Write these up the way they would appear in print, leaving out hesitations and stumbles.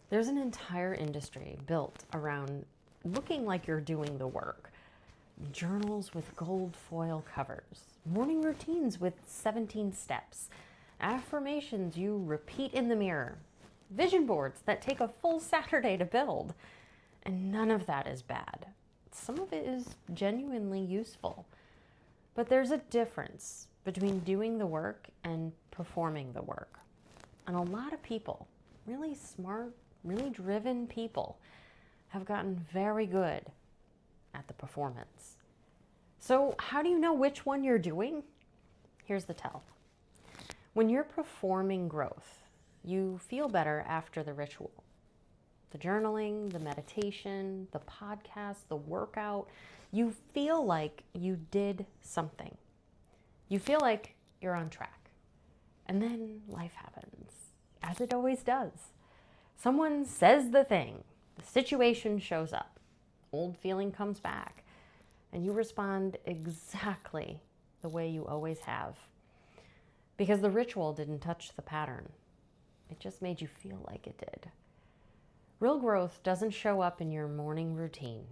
There's an entire industry built around looking like you're doing the work. Journals with gold foil covers, morning routines with 17 steps, affirmations you repeat in the mirror, vision boards that take a full Saturday to build. And none of that is bad. Some of it is genuinely useful. But there's a difference between doing the work and performing the work. And a lot of people, really smart, really driven people, have gotten very good at the performance. So, how do you know which one you're doing? Here's the tell. When you're performing growth, you feel better after the ritual. The journaling, the meditation, the podcast, the workout, you feel like you did something. You feel like you're on track. And then life happens, as it always does. Someone says the thing, the situation shows up, old feeling comes back, and you respond exactly the way you always have. Because the ritual didn't touch the pattern. It just made you feel like it did. Real growth doesn't show up in your morning routine.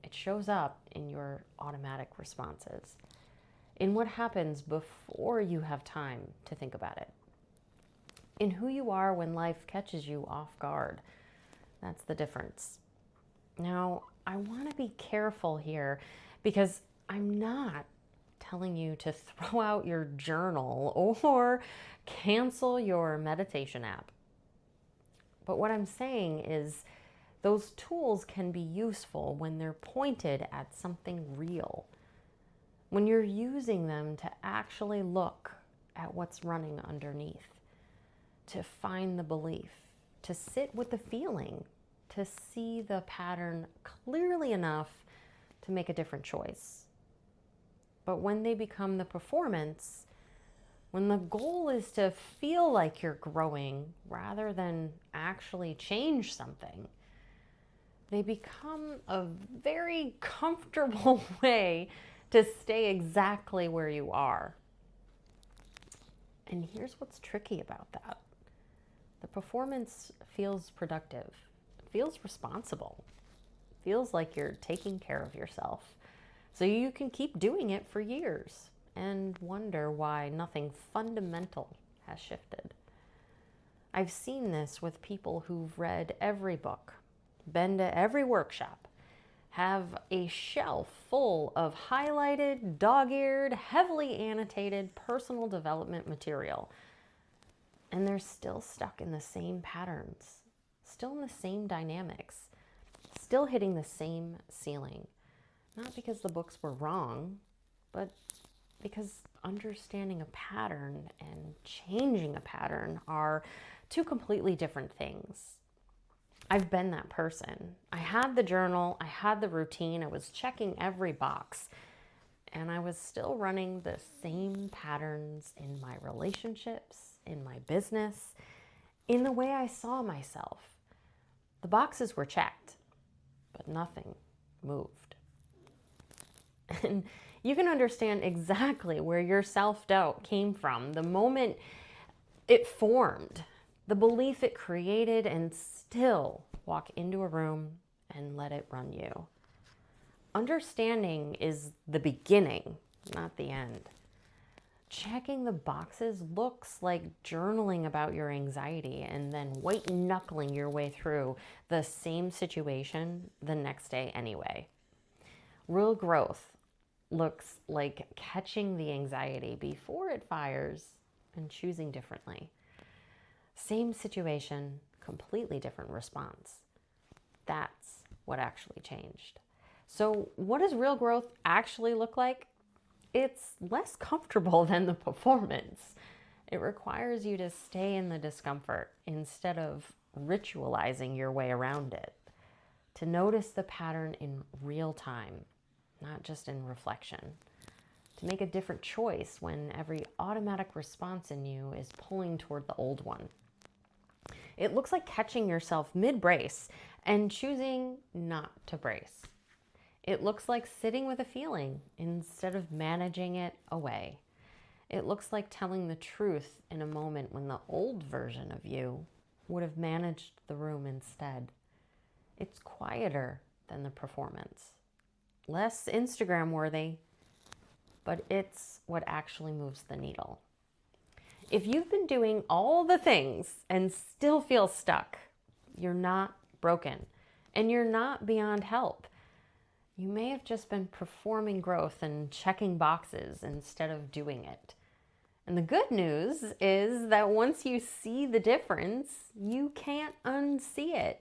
It shows up in your automatic responses, in what happens before you have time to think about it, in who you are when life catches you off guard. That's the difference. Now, I want to be careful here because I'm not telling you to throw out your journal or cancel your meditation app. But what I'm saying is those tools can be useful when they're pointed at something real. When you're using them to actually look at what's running underneath, to find the belief, to sit with the feeling, to see the pattern clearly enough to make a different choice. But when they become the performance, when the goal is to feel like you're growing rather than actually change something, they become a very comfortable way to stay exactly where you are. And here's what's tricky about that. The performance feels productive, feels responsible, feels like you're taking care of yourself. So you can keep doing it for years and wonder why nothing fundamental has shifted. I've seen this with people who've read every book, been to every workshop, have a shelf full of highlighted, dog-eared, heavily annotated personal development material. And they're still stuck in the same patterns, still in the same dynamics, still hitting the same ceiling. Not because the books were wrong, but because understanding a pattern and changing a pattern are two completely different things. I've been that person. I had the journal, I had the routine, I was checking every box, and I was still running the same patterns in my relationships, in my business, in the way I saw myself. The boxes were checked, but nothing moved. And you can understand exactly where your self-doubt came from the moment it formed, the belief it created, and still walk into a room and let it run you. Understanding is the beginning, not the end. Checking the boxes looks like journaling about your anxiety and then white knuckling your way through the same situation the next day anyway. Real growth looks like catching the anxiety before it fires and choosing differently. Same situation, completely different response. That's what actually changed. So, what does real growth actually look like? It's less comfortable than the performance. It requires you to stay in the discomfort instead of ritualizing your way around it, to notice the pattern in real time, not just in reflection, to make a different choice when every automatic response in you is pulling toward the old one. It looks like catching yourself mid-brace and choosing not to brace. It looks like sitting with a feeling instead of managing it away. It looks like telling the truth in a moment when the old version of you would have managed the room instead. It's quieter than the performance, less Instagram worthy, but it's what actually moves the needle. If you've been doing all the things and still feel stuck, you're not broken and you're not beyond help. You may have just been performing growth and checking boxes instead of doing it. And the good news is that once you see the difference, you can't unsee it.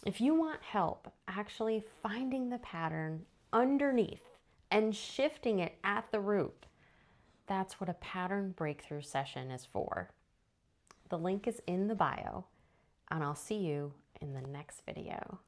If you want help actually finding the pattern underneath and shifting it at the root, that's what a pattern breakthrough session is for. The link is in the bio, and I'll see you in the next video.